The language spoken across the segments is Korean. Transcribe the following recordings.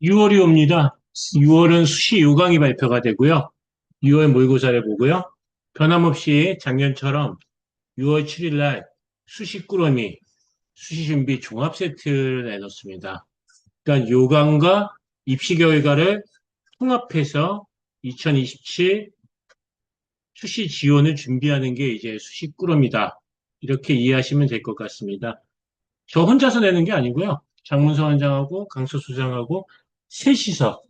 6월이 옵니다. 6월은 수시 요강이 발표가 되고요. 6월 모의고사를 보고요. 변함없이 작년처럼 6월 7일 날 수시 꾸러미, 수시 준비 종합 세트를 내놓습니다. 그러니까 요강과 입시 결과를 통합해서 2027 수시 지원을 준비하는 게 이제 수시 꾸러미다. 이렇게 이해하시면 될 것 같습니다. 저 혼자서 내는 게 아니고요. 장문서 원장하고 강서 수장하고 셋이서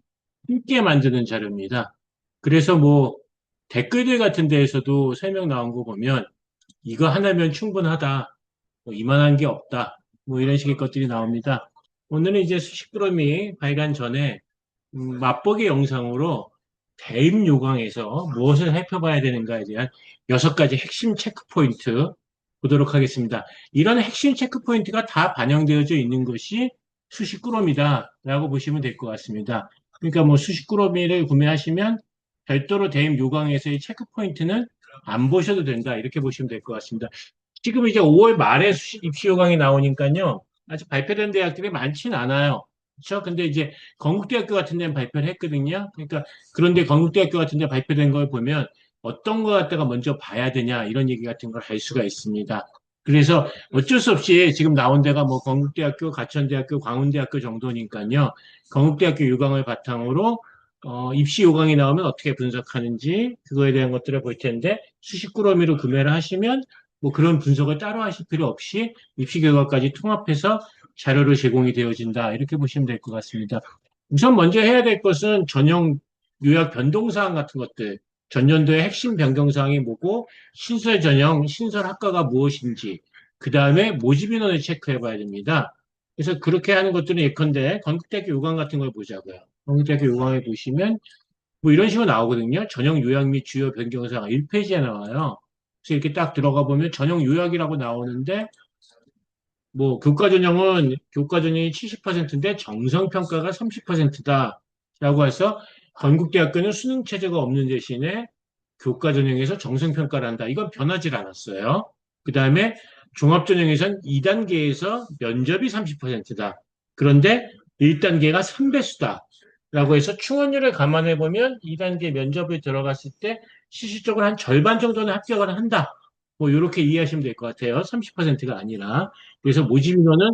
함께 만드는 자료입니다. 그래서 뭐 댓글들 같은 데에서도 설명 나온 거 보면 이거 하나면 충분하다. 뭐 이만한 게 없다. 뭐 이런 식의 것들이 나옵니다. 오늘은 이제 수식부름이 발간 전에 맛보기 영상으로 대입 요강에서 무엇을 살펴봐야 되는가에 대한 6가지 핵심 체크 포인트 보도록 하겠습니다. 이런 핵심 체크 포인트가 다 반영되어져 있는 것이 수식꾸러미다라고 보시면 될 것 같습니다. 그러니까 뭐 수식꾸러미를 구매하시면 별도로 대입 요강에서의 체크 포인트는 안 보셔도 된다. 이렇게 보시면 될 것 같습니다. 지금 이제 5월 말에 입시 요강이 나오니까요. 아직 발표된 대학들이 많지는 않아요. 그렇죠? 근데 이제 건국대학교 같은 데는 발표를 했거든요. 그러니까 그런데 건국대학교 같은 데 발표된 걸 보면 어떤 거 갖다가 먼저 봐야 되냐 이런 얘기 같은 걸 할 수가 있습니다. 그래서 어쩔 수 없이 지금 나온 데가 뭐 건국대학교, 가천대학교, 광운대학교 정도니까요. 건국대학교 요강을 바탕으로 입시 요강이 나오면 어떻게 분석하는지 그거에 대한 것들을 볼 텐데 수식꾸러미로 구매를 하시면 뭐 그런 분석을 따로 하실 필요 없이 입시 결과까지 통합해서 자료로 제공이 되어진다. 이렇게 보시면 될 것 같습니다. 우선 먼저 해야 될 것은 전형 요약 변동사항 같은 것들, 전년도의 핵심 변경사항이 뭐고, 신설 전형, 신설 학과가 무엇인지, 그 다음에 모집 인원을 체크해 봐야 됩니다. 그래서 그렇게 하는 것들은 예컨대 건국대학교 요강 같은 걸 보자고요. 건국대학교 요강에 보시면 뭐 이런 식으로 나오거든요. 전형 요약 및 주요 변경사항 1페이지에 나와요. 그래서 이렇게 딱 들어가 보면 전형 요약이라고 나오는데 뭐 교과 전형이 70%인데 정성 평가가 30%다. 라고 해서 건국대학교는 수능 체제가 없는 대신에 교과 전형에서 정성 평가를 한다. 이건 변하지 않았어요. 그다음에 종합 전형에선 2단계에서 면접이 30%다. 그런데 1단계가 3배수다. 라고 해서 충원율을 감안해 보면 2단계 면접에 들어갔을 때 실질적으로 한 절반 정도는 합격을 한다. 뭐 이렇게 이해하시면 될 것 같아요. 30%가 아니라. 그래서 모집 인원은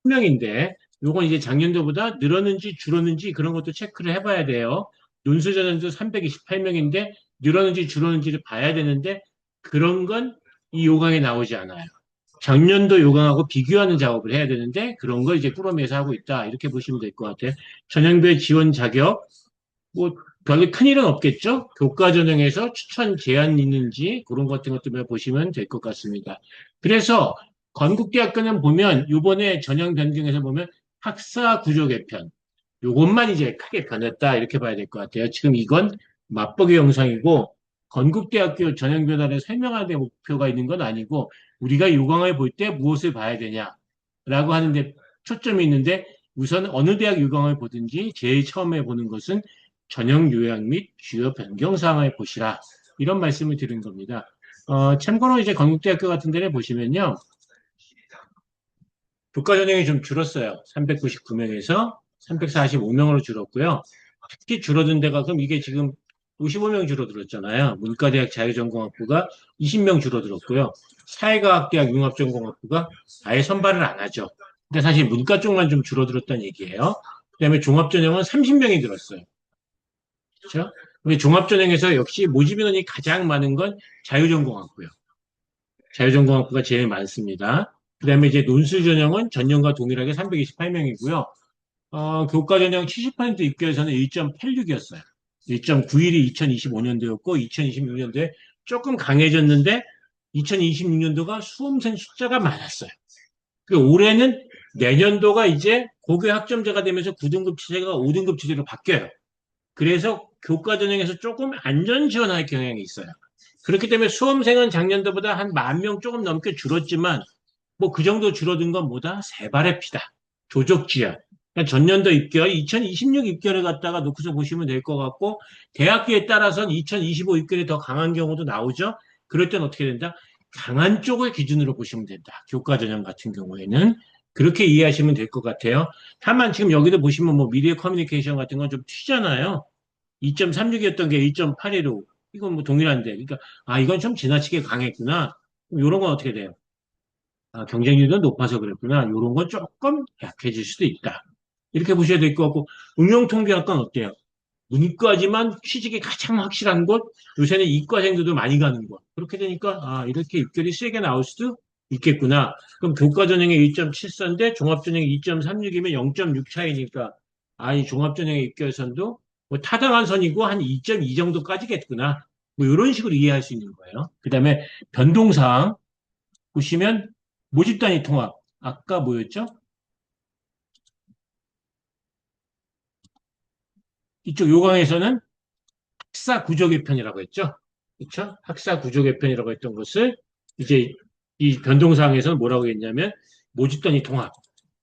1명인데 요건 이제 작년도보다 늘었는지 줄었는지 그런 것도 체크를 해봐야 돼요. 논술전형도 328명인데 늘었는지 줄었는지를 봐야 되는데 그런 건 이 요강에 나오지 않아요. 작년도 요강하고 비교하는 작업을 해야 되는데 그런 걸 이제 꾸러미에서 하고 있다. 이렇게 보시면 될 것 같아요. 전형별 지원 자격 뭐 별로 큰일은 없겠죠? 교과 전형에서 추천 제한 있는지 그런 같은 것들을 보시면 될 것 같습니다. 그래서 건국대학교는 보면 이번에 전형 변경에서 보면 학사 구조 개편 요것만 이제 크게 변했다 이렇게 봐야 될 것 같아요. 지금 이건 맛보기 영상이고 건국대학교 전형 변화를 설명하는 데 목표가 있는 건 아니고 우리가 요강을 볼 때 무엇을 봐야 되냐라고 하는데 초점이 있는데 우선 어느 대학 요강을 보든지 제일 처음에 보는 것은 전형 요약 및 주요 변경 사항을 보시라. 이런 말씀을 드린 겁니다. 참고로 이제 건국대학교 같은 데를 보시면요. 교과 전형이 좀 줄었어요. 399명에서 345명으로 줄었고요. 특히 줄어든 데가 그럼 이게 지금 55명 줄어들었잖아요. 문과대학 자유전공학부가 20명 줄어들었고요. 사회과학대학 융합전공학부가 아예 선발을 안 하죠. 근데 사실 문과 쪽만 좀 줄어들었다는 얘기예요. 그다음에 종합전형은 30명이 들었어요. 그렇죠? 우리 종합전형에서 역시 모집 인원이 가장 많은 건 자유전공학부요. 자유전공학부가 제일 많습니다. 그다음에 이제 논술전형은 전년과 동일하게 328명이고요. 교과 전형 70% 입결에서는 1.86이었어요. 1.91이 2025년도였고 2026년도에 조금 강해졌는데 2026년도가 수험생 숫자가 많았어요. 그 올해는 내년도가 이제 고교 학점제가 되면서 9등급 체제가 5등급 체제로 바뀌어요. 그래서 교과 전형에서 조금 안전 지원할 경향이 있어요. 그렇기 때문에 수험생은 작년도보다 한 10,000명 조금 넘게 줄었지만 뭐 그 정도 줄어든 건 뭐다? 세발의 피다. 조족지연. 그러니까 전년도 입결, 2026 입결을 갖다가 놓고서 보시면 될 것 같고 대학교에 따라서는 2025 입결이 더 강한 경우도 나오죠. 그럴 땐 어떻게 된다? 강한 쪽을 기준으로 보시면 된다. 교과 전형 같은 경우에는 그렇게 이해하시면 될 것 같아요. 다만 지금 여기도 보시면 뭐 미디어 커뮤니케이션 같은 건 좀 튀잖아요. 2.36이었던 게 1.82로. 이건 뭐 동일한데. 그러니까, 아, 이건 좀 지나치게 강했구나. 이런 건 어떻게 돼요? 아, 경쟁률도 높아서 그랬구나. 이런 건 조금 약해질 수도 있다. 이렇게 보셔야 될 것 같고, 응용통계학과는 어때요? 문과지만 취직이 가장 확실한 곳, 요새는 이과생들도 많이 가는 곳. 그렇게 되니까, 아, 이렇게 입결이 세게 나올 수도 있겠구나. 그럼 교과전형이 1.74인데 종합전형이 2.36이면 0.6 차이니까, 아, 이 종합전형의 입결선도 뭐 타당한 선이고 한 2.2 정도까지겠구나. 뭐 이런 식으로 이해할 수 있는 거예요. 그 다음에 변동사항 보시면 모집단위 통합. 아까 뭐였죠? 이쪽 요강에서는 학사 구조 개편이라고 했죠. 그렇죠? 학사 구조 개편이라고 했던 것을 이제 이 변동사항에서는 뭐라고 했냐면 모집단위 통합.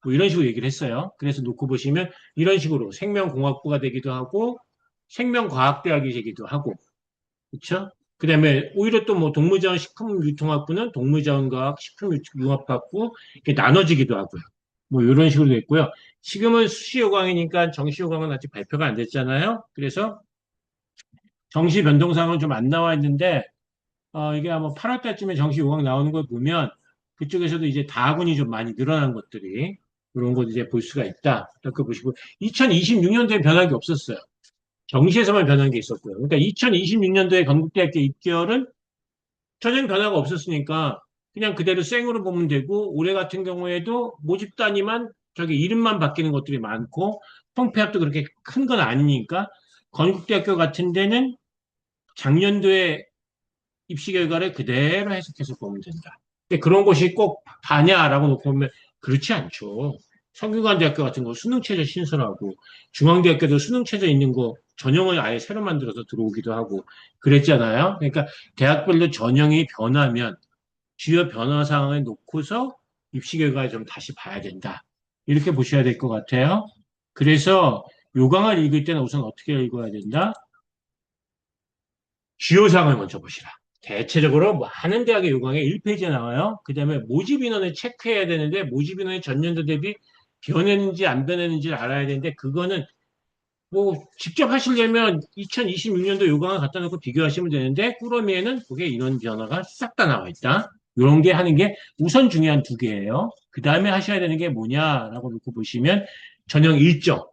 뭐 이런 식으로 얘기를 했어요. 그래서 놓고 보시면 이런 식으로 생명공학부가 되기도 하고 생명과학대학이 되기도 하고 그렇죠? 그다음에 오히려 또 뭐 동물자원 식품유통학부는 동물자원과학 식품융합학부 이렇게 나눠지기도 하고요. 뭐 이런 식으로 됐고요. 지금은 수시요강이니까 정시요강은 아직 발표가 안 됐잖아요. 그래서 정시 변동사항은 좀 안 나와 있는데 이게 아마 8월 달쯤에 정시 요강 나오는 걸 보면 그쪽에서도 이제 다군이 좀 많이 늘어난 것들이 그런 것 이제 볼 수가 있다. 이렇게 보시고 2026년도에 변한 게 없었어요. 정시에서만 변한 게 있었고요. 그러니까 2026년도에 건국대학교 입결은 전혀 변화가 없었으니까 그냥 그대로 생으로 보면 되고 올해 같은 경우에도 모집 단위만 저기 이름만 바뀌는 것들이 많고 통폐합도 그렇게 큰 건 아니니까 건국대학교 같은 데는 작년도에 입시 결과를 그대로 해석해서 보면 된다. 근데 그런 것이 꼭 다냐라고 놓고 보면 그렇지 않죠. 성균관대학교 같은 거 수능체제 신설하고 중앙대학교도 수능체제 있는 거 전형을 아예 새로 만들어서 들어오기도 하고 그랬잖아요. 그러니까 대학별로 전형이 변하면 주요 변화 사항을 놓고서 입시 결과를 좀 다시 봐야 된다. 이렇게 보셔야 될 것 같아요. 그래서 요강을 읽을 때는 우선 어떻게 읽어야 된다? 주요 사항을 먼저 보시라. 대체적으로 많은 대학의 요강에 1페이지에 나와요. 그 다음에 모집 인원을 체크해야 되는데 모집 인원이 전년도 대비 변했는지 안 변했는지를 알아야 되는데 그거는 뭐 직접 하시려면 2026년도 요강을 갖다 놓고 비교하시면 되는데 꾸러미에는 그게 인원 변화가 싹 다 나와 있다. 이런 게 하는 게 우선 중요한 두 개예요. 그 다음에 하셔야 되는 게 뭐냐라고 놓고 보시면 전형 일정.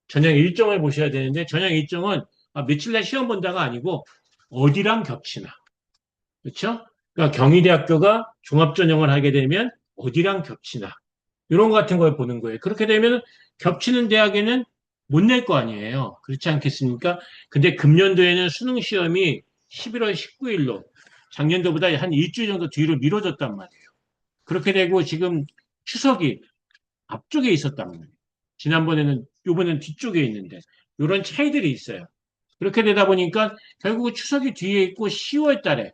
전형 일정을 보셔야 되는데 전형 일정은 며칠 날 시험 본다가 아니고 어디랑 겹치나. 그렇죠? 그러니까 경희대학교가 종합전형을 하게 되면 어디랑 겹치나. 이런 거 같은 걸 보는 거예요. 그렇게 되면 겹치는 대학에는 못 낼 거 아니에요. 그렇지 않겠습니까? 근데 금년도에는 수능 시험이 11월 19일로 작년도보다 한 일주일 정도 뒤로 미뤄졌단 말이에요. 그렇게 되고 지금 추석이 앞쪽에 있었단 말이에요. 지난번에는, 요번엔 뒤쪽에 있는데, 이런 차이들이 있어요. 그렇게 되다 보니까 결국 추석이 뒤에 있고 10월 달에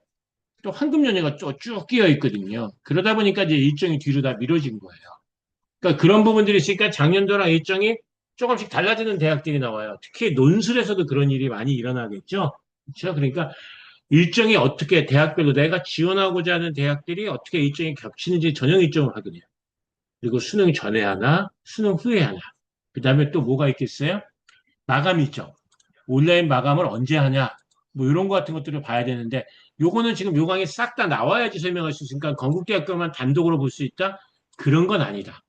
또 황금 연휴가 쭉 끼어 있거든요. 그러다 보니까 이제 일정이 뒤로 다 미뤄진 거예요. 그러니까 그런 부분들이 있으니까 작년도랑 일정이 조금씩 달라지는 대학들이 나와요. 특히 논술에서도 그런 일이 많이 일어나겠죠. 그렇죠? 그러니까 일정이 어떻게 대학별로 내가 지원하고자 하는 대학들이 어떻게 일정이 겹치는지 전형 일정을 확인해요. 그리고 수능 전에 하나, 수능 후에 하나. 그 다음에 또 뭐가 있겠어요? 마감 일정. 온라인 마감을 언제 하냐. 뭐 이런 거 같은 것들을 봐야 되는데 요거는 지금 요강이 싹 다 나와야지 설명할 수 있으니까 건국대학교만 단독으로 볼 수 있다? 그런 건 아니다.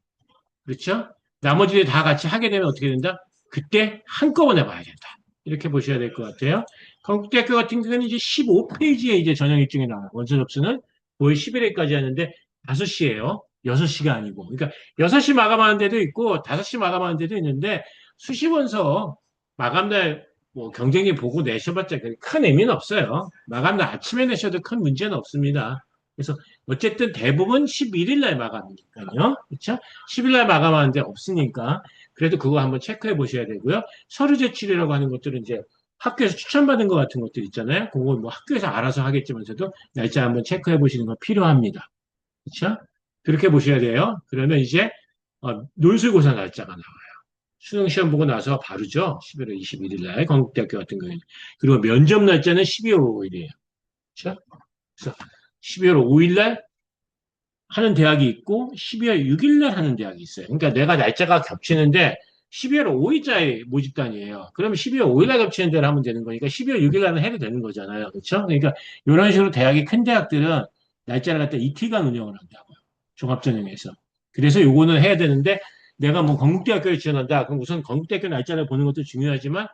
그렇죠? 나머지들 다 같이 하게 되면 어떻게 된다? 그때 한꺼번에 봐야 된다. 이렇게 보셔야 될 것 같아요. 건국대학교 같은 경우는 이제 15페이지에 이제 전형 일정이 나와요. 원서 접수는 5월 11일까지 하는데 5시예요. 6시가 아니고. 그러니까 6시 마감하는 데도 있고 5시 마감하는 데도 있는데 수시원서 마감날 뭐 경쟁이 보고 내셔봤자 큰 의미는 없어요. 마감날 아침에 내셔도 큰 문제는 없습니다. 그래서 어쨌든 대부분 11일 날 마감이니까요. 그렇죠? 10일 날 마감하는데 없으니까 그래도 그거 한번 체크해 보셔야 되고요. 서류 제출이라고 하는 것들은 이제 학교에서 추천받은 것 같은 것들 있잖아요. 그건 뭐 학교에서 알아서 하겠지만서도 날짜 한번 체크해 보시는 거 필요합니다. 그렇죠? 그렇게 보셔야 돼요. 그러면 이제 논술고사 날짜가 나와요. 수능 시험 보고 나서 바로죠. 11월 21일 날 건국대학교 같은 경우에는. 그리고 면접 날짜는 12월 5일이에요. 그렇죠? 그래서 12월 5일 날 하는 대학이 있고 12월 6일 날 하는 대학이 있어요. 그러니까 내가 날짜가 겹치는데 12월 5일자에 모집단이에요. 그러면 12월 5일 날 겹치는 대로 하면 되는 거니까 12월 6일 날은 해도 되는 거잖아요. 그렇죠? 그러니까 이런 식으로 대학이 큰 대학들은 날짜를 갖다 이틀간 운영을 한다고요. 종합전형에서. 그래서 요거는 해야 되는데 내가 뭐 건국대학교에 지원한다. 그럼 우선 건국대학교 날짜를 보는 것도 중요하지만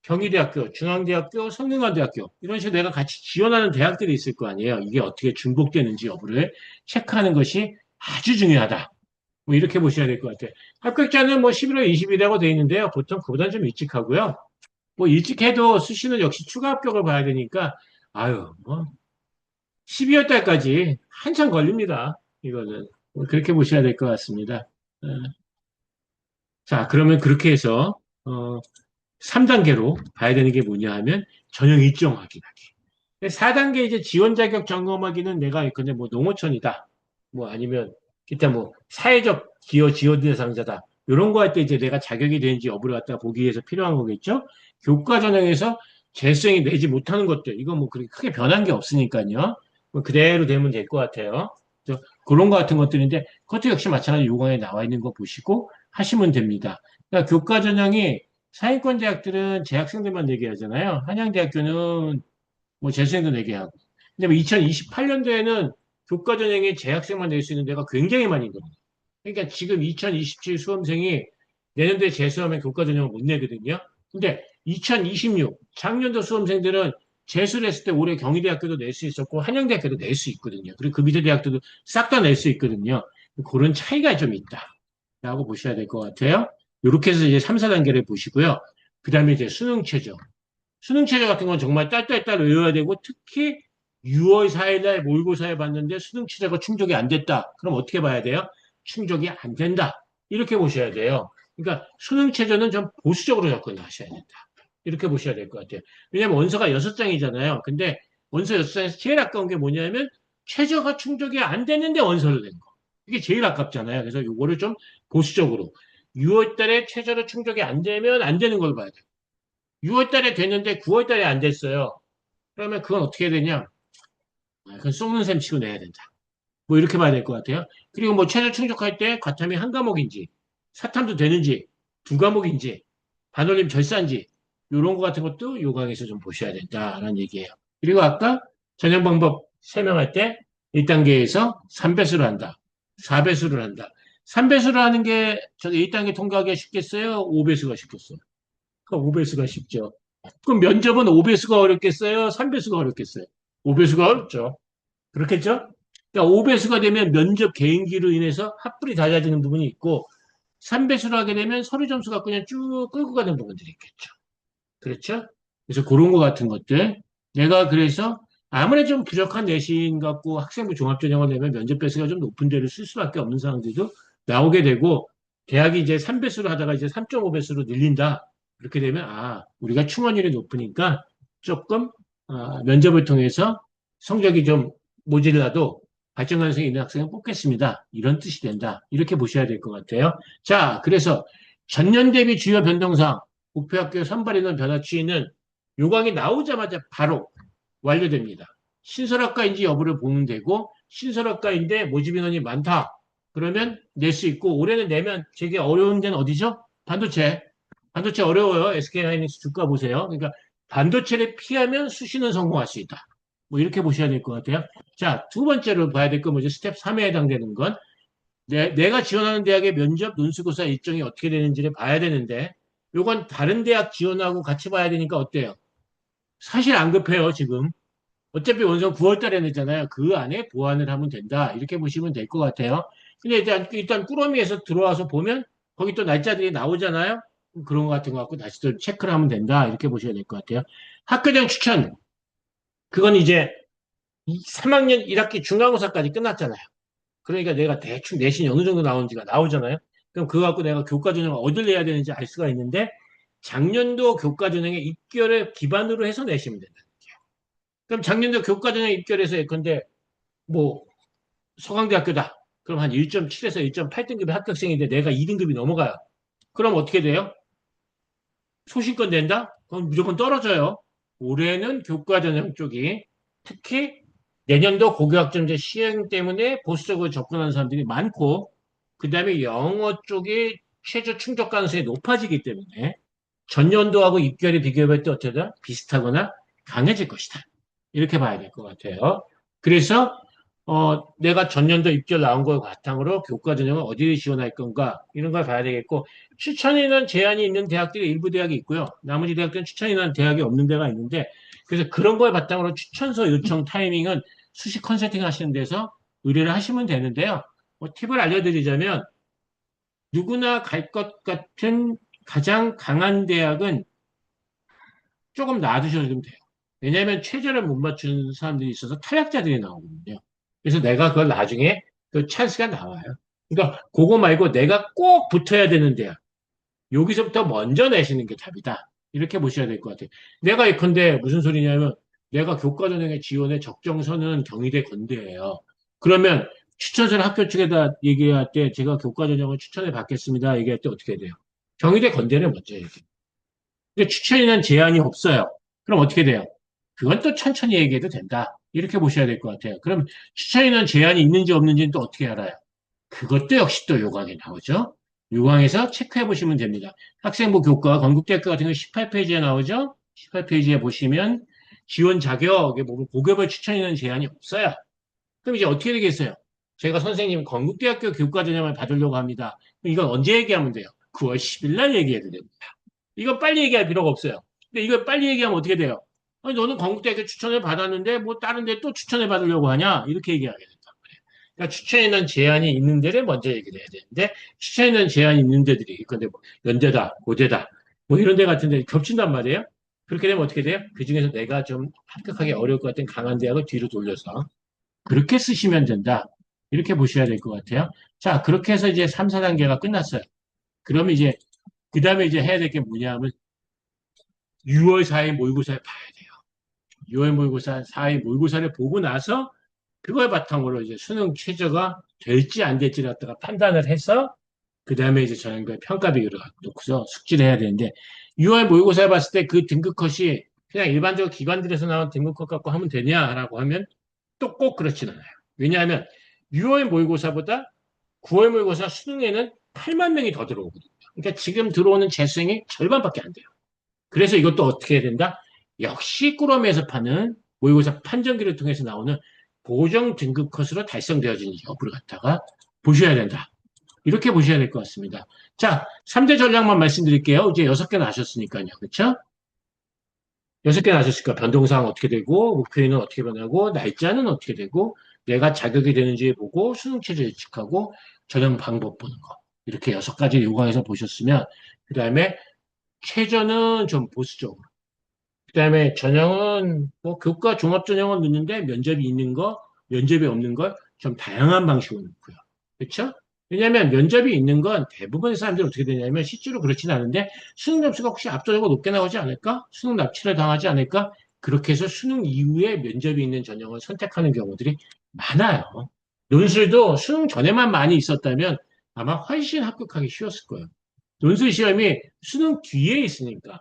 경희대학교, 중앙대학교, 성균관대학교 이런 식으로 내가 같이 지원하는 대학들이 있을 거 아니에요. 이게 어떻게 중복되는지 여부를 체크하는 것이 아주 중요하다. 뭐 이렇게 보셔야 될 것 같아요. 합격자는 뭐 11월 20일이라고 되어 있는데요. 보통 그보다는 좀 일찍 하고요. 뭐 일찍 해도 수시는 역시 추가 합격을 봐야 되니까 아유 뭐 12월 달까지 한참 걸립니다. 이거는 뭐 그렇게 보셔야 될 것 같습니다. 어, 자 그러면 그렇게 해서 3단계로 봐야 되는 게 뭐냐 하면 전형 일정 확인하기. 4단계 이제 지원 자격 점검하기는 내가 근데 뭐 농어촌이다. 뭐 아니면 기타 뭐 사회적 기여 지원 대상자다. 이런 거 할 때 이제 내가 자격이 되는지 여부를 갖다 보기 위해서 필요한 거겠죠. 교과 전형에서 재수생이 내지 못하는 것들 이거 뭐 그렇게 크게 변한 게 없으니까요. 뭐 그대로 되면 될 것 같아요. 그래서 그런 거 같은 것들인데 그것도 역시 마찬가지 요강에 나와 있는 거 보시고 하시면 됩니다. 그러니까 교과 전형이 상위권 대학들은 재학생들만 내게 하잖아요. 한양대학교는 뭐 재수생도 내게 하고. 근데 뭐 2028년도에는 교과 전형에 재학생만 낼 수 있는 데가 굉장히 많이 있거든요. 그러니까 지금 2027 수험생이 내년도에 재수하면 교과 전형을 못 내거든요. 근데 2026 작년도 수험생들은 재수를 했을 때 올해 경희대학교도 낼 수 있었고 한양대학교도 낼 수 있거든요. 그리고 그 밑에 대학들도 싹 다 낼 수 있거든요. 그런 차이가 좀 있다라고 보셔야 될 것 같아요. 이렇게 해서 이제 3, 4단계를 보시고요. 그 다음에 이제 수능 최저. 수능 최저 같은 건 정말 딸딸딸 외워야 되고 특히 6월 4일 날 모의고사에 봤는데 수능 최저가 충족이 안 됐다. 그럼 어떻게 봐야 돼요? 충족이 안 된다. 이렇게 보셔야 돼요. 그러니까 수능 최저는 좀 보수적으로 접근하셔야 된다. 이렇게 보셔야 될 것 같아요. 왜냐하면 원서가 6장이잖아요. 근데 원서 6장에서 제일 아까운 게 뭐냐면 최저가 충족이 안 됐는데 원서를 낸 거. 이게 제일 아깝잖아요. 그래서 이거를 좀 보수적으로 6월 달에 최저로 충족이 안 되면 안 되는 걸 봐야 돼요. 6월 달에 됐는데 9월 달에 안 됐어요. 그러면 그건 어떻게 해야 되냐? 그건 쏘는 셈 치고 내야 된다. 뭐 이렇게 봐야 될 것 같아요. 그리고 뭐 최저 충족할 때 과탐이 한 과목인지, 사탐도 되는지, 두 과목인지, 반올림 절사인지, 이런 거 같은 것도 요강에서 좀 보셔야 된다라는 얘기예요. 그리고 아까 전형 방법 설명할 때 1단계에서 3배수를 한다. 4배수를 한다. 3배수를 하는 게 저기 1단계 통과하기가 쉽겠어요? 5배수가 쉽겠어요? 그 5배수가 쉽죠. 그럼 면접은 5배수가 어렵겠어요? 3배수가 어렵겠어요? 5배수가 어렵죠. 그렇겠죠? 그러니까 5배수가 되면 면접 개인기로 인해서 합불이 달라지는 부분이 있고 3배수로 하게 되면 서류 점수가 그냥 쭉 끌고 가는 부분들이 있겠죠. 그렇죠? 그래서 그런 거 같은 것들. 내가 그래서 아무리 좀 부족한 내신 갖고 학생부 종합전형을 내면 면접 배수가 좀 높은 데를 쓸 수밖에 없는 상황들도 나오게 되고 대학이 이제 3배수로 하다가 이제 3.5배수로 늘린다. 그렇게 되면 우리가 충원율이 높으니까 조금 면접을 통해서 성적이 좀 모질라도 발전 가능성이 있는 학생을 뽑겠습니다. 이런 뜻이 된다. 이렇게 보셔야 될 것 같아요. 자, 그래서 전년 대비 주요 변동사항 목표학교 선발 인원 변화 추이는 요강이 나오자마자 바로 완료됩니다. 신설학과인지 여부를 보면 되고 신설학과인데 모집 인원이 많다. 그러면 낼 수 있고 올해는 내면 되게 어려운 데는 어디죠? 반도체. 반도체 어려워요. SK하이닉스 주가 보세요. 그러니까 반도체를 피하면 수시는 성공할 수 있다. 뭐 이렇게 보셔야 될 것 같아요. 자, 두 번째로 봐야 될 건 뭐죠? 스텝 3에 해당되는 건 내가 지원하는 대학의 면접 논술고사 일정이 어떻게 되는지를 봐야 되는데 요건 다른 대학 지원하고 같이 봐야 되니까 어때요? 사실 안 급해요, 지금. 어차피 원서 9월 달에 내잖아요. 그 안에 보완을 하면 된다. 이렇게 보시면 될 것 같아요. 근데 일단 꾸러미에서 들어와서 보면 거기 또 날짜들이 나오잖아요. 그런 것 같은 거 갖고 다시 또 체크를 하면 된다. 이렇게 보셔야 될 것 같아요. 학교장 추천. 그건 이제 3학년 1학기 중간고사까지 끝났잖아요. 그러니까 내가 대충 내신이 어느 정도 나오는지가 나오잖아요. 그럼 그거 갖고 내가 교과 전형을 어딜 내야 되는지 알 수가 있는데 작년도 교과 전형의 입결을 기반으로 해서 내시면 된다. 그럼 작년도 교과 전형 입결해서 예컨대 뭐 서강대학교다. 그럼 한 1.7에서 1.8등급의 합격생인데 내가 2등급이 넘어가요. 그럼 어떻게 돼요? 소신권 된다? 그럼 무조건 떨어져요. 올해는 교과 전형 쪽이 특히 내년도 고교학점제 시행 때문에 보수적으로 접근하는 사람들이 많고, 그 다음에 영어 쪽이 최저 충족 가능성이 높아지기 때문에 전년도하고 입결이 비교해볼 때 어떻게다 비슷하거나 강해질 것이다. 이렇게 봐야 될 것 같아요. 그래서 내가 전년도 입결 나온 걸 바탕으로 교과 전형을 어디를 지원할 건가 이런 걸 봐야 되겠고 추천이나 제한이 있는 대학들이 일부 대학이 있고요. 나머지 대학들은 추천이나 대학이 없는 데가 있는데 그래서 그런 걸 바탕으로 추천서 요청 타이밍은 수시 컨설팅 하시는 데서 의뢰를 하시면 되는데요. 팁을 알려드리자면 누구나 갈 것 같은 가장 강한 대학은 조금 놔두셔도 돼요. 왜냐하면 최저를 못 맞춘 사람들이 있어서 탈락자들이 나오거든요. 그래서 내가 그걸 나중에 그 찬스가 나와요. 그러니까 그거 말고 내가 꼭 붙어야 되는 대학. 여기서부터 먼저 내시는 게 답이다. 이렇게 보셔야 될 것 같아요. 내가 예컨대 무슨 소리냐면 내가 교과전형의 지원의 적정선은 경희대 건대예요. 그러면 추천서를 학교 측에다 얘기할 때 제가 교과전형을 추천해 받겠습니다. 얘기할 때 어떻게 돼요? 경희대 건대를 먼저 얘기해요. 근데 추천이란 제한이 없어요. 그럼 어떻게 돼요? 그건 또 천천히 얘기해도 된다. 이렇게 보셔야 될 것 같아요. 그럼 추천이란 제한이 있는지 없는지는 또 어떻게 알아요? 그것도 역시 또 요강에 나오죠. 요강에서 체크해 보시면 됩니다. 학생부 교과, 건국대학교 같은 거 18페이지에 나오죠? 18페이지에 보시면 지원 자격에 보면 고교별 추천이라는 제한이 없어요. 그럼 이제 어떻게 되겠어요? 제가 선생님 건국대학교 교과 전형을 받으려고 합니다. 그럼 이건 언제 얘기하면 돼요? 9월 10일 날 얘기해도 됩니다. 이거 빨리 얘기할 필요가 없어요. 근데 이거 빨리 얘기하면 어떻게 돼요? 아니, 너는 건국대학교 추천을 받았는데 뭐 다른 데 또 추천을 받으려고 하냐? 이렇게 얘기하게 된단 말이에요. 그러니까 추천에는 제한이 있는 데를 먼저 얘기를 해야 되는데 추천에는 제한이 있는 데들이 있건데 뭐 연대다, 고대다 뭐 이런 데 같은 데 겹친단 말이에요. 그렇게 되면 어떻게 돼요? 그 중에서 내가 좀 합격하기 어려울 것 같은 강한 대학을 뒤로 돌려서 그렇게 쓰시면 된다. 이렇게 보셔야 될 것 같아요. 자, 그렇게 해서 이제 3, 4단계가 끝났어요. 그러면 이제 그 다음에 이제 해야 될 게 뭐냐면 6월 4일 모의고사를 봐야 돼요. 6월 모의고사 4일 모의고사를 보고 나서 그걸 바탕으로 이제 수능 최저가 될지 안 될지를 갖다가 판단을 해서 그 다음에 이제 저는 그 평가 비율을 놓고서 숙지를 해야 되는데 6월 모의고사를 봤을 때 그 등급 컷이 그냥 일반적으로 기관들에서 나온 등급 컷 갖고 하면 되냐라고 하면 또 꼭 그렇진 않아요. 왜냐하면 6월 모의고사보다 9월 모의고사 수능에는 8만 명이 더 들어오거든요. 그러니까 지금 들어오는 재수생이 절반밖에 안 돼요. 그래서 이것도 어떻게 해야 된다? 역시 꾸러미에서 파는 모의고사 판정기를 통해서 나오는 보정 등급 컷으로 달성되어지는 여부를 갖다가 보셔야 된다. 이렇게 보셔야 될 것 같습니다. 자, 3대 전략만 말씀드릴게요. 이제 6개 나셨으니까요. 그렇죠? 6개 나셨으니까 변동사항 어떻게 되고 목표인은 어떻게 변하고 날짜는 어떻게 되고 내가 자격이 되는지 보고 수능 체제 예측하고 전형 방법 보는 거. 이렇게 6가지 요강에서 보셨으면 그 다음에 최저는 좀 보수적으로 그다음에 전형은 뭐 교과 종합 전형은 넣는데 면접이 있는 거, 면접이 없는 걸 좀 다양한 방식으로 넣고요. 그렇죠? 왜냐하면 면접이 있는 건 대부분의 사람들이 어떻게 되냐면 실제로 그렇지는 않은데 수능 점수가 혹시 압도적으로 높게 나오지 않을까? 수능 납치를 당하지 않을까? 그렇게 해서 수능 이후에 면접이 있는 전형을 선택하는 경우들이 많아요. 논술도 수능 전에만 많이 있었다면 아마 훨씬 합격하기 쉬웠을 거예요. 논술 시험이 수능 뒤에 있으니까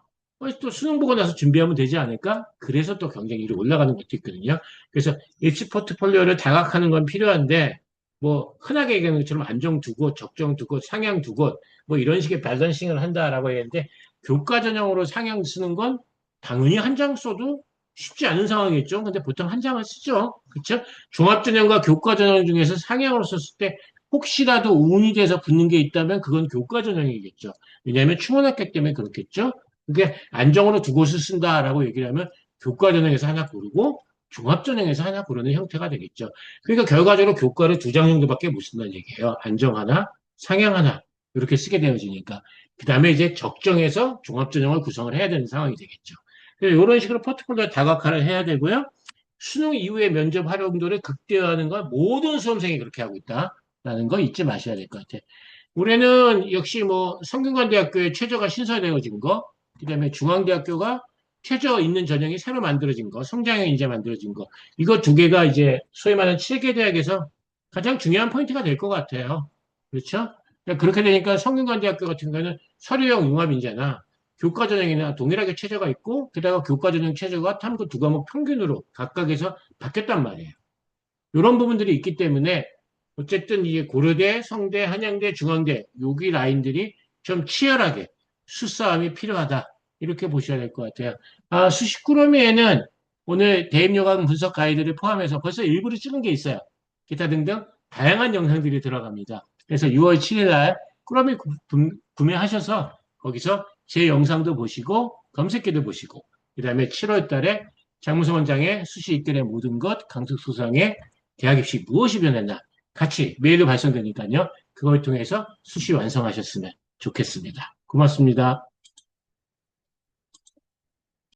또 수능 보고 나서 준비하면 되지 않을까? 그래서 또 경쟁률이 올라가는 것도 있거든요. 그래서 입시 포트폴리오를 다각하는 건 필요한데 뭐 흔하게 얘기하는 것처럼 안정 두 곳, 적정 두 곳, 상향 두 곳, 뭐 이런 식의 밸런싱을 한다라고 했는데 교과 전형으로 상향 쓰는 건 당연히 한 장 써도 쉽지 않은 상황이겠죠. 근데 보통 한 장을 쓰죠. 그렇죠? 종합 전형과 교과 전형 중에서 상향으로 썼을 때 혹시라도 운이 돼서 붙는 게 있다면 그건 교과 전형이겠죠. 왜냐하면 충원했기 때문에 그렇겠죠. 그게 안정으로 두 곳을 쓴다라고 얘기를 하면 교과 전형에서 하나 고르고 종합 전형에서 하나 고르는 형태가 되겠죠. 그러니까 결과적으로 교과를 두 장 정도밖에 못 쓴다는 얘기예요. 안정 하나, 상향 하나 이렇게 쓰게 되어지니까 그 다음에 이제 적정해서 종합 전형을 구성을 해야 되는 상황이 되겠죠. 그래서 이런 식으로 포트폴리오 다각화를 해야 되고요. 수능 이후에 면접 활용도를 극대화하는 건 모든 수험생이 그렇게 하고 있다라는 거 잊지 마셔야 될 것 같아요. 올해는 역시 뭐 성균관대학교에 최저가 신설되어진 거, 그다음에 중앙대학교가 최저 있는 전형이 새로 만들어진 거, 성장형 이제 만들어진 거, 이거 두 개가 이제 소위 말하는 7개 대학에서 가장 중요한 포인트가 될 것 같아요. 그렇죠? 그러니까 그렇게 되니까 성균관대학교 같은 경우는 서류형 융합인재나 교과 전형이나 동일하게 최저가 있고, 게다가 교과 전형 최저가 탐구 두 과목 평균으로 각각에서 바뀌었단 말이에요. 이런 부분들이 있기 때문에 어쨌든 이게 고려대, 성대, 한양대, 중앙대 여기 라인들이 좀 치열하게 수싸움이 필요하다. 이렇게 보셔야 될 것 같아요. 수식꾸러미에는 오늘 대입요강 분석 가이드를 포함해서 벌써 일부러 찍은 게 있어요. 기타 등등 다양한 영상들이 들어갑니다. 그래서 6월 7일 날 꾸러미 구매하셔서 거기서 제 영상도 보시고 검색기도 보시고 그 다음에 7월 달에 장무성 원장의 수시 입결의 모든 것 강특수상의 대학 입시 무엇이 변했나 같이 메일로 발송되니까요. 그걸 통해서 수시 완성하셨으면 좋겠습니다. 고맙습니다.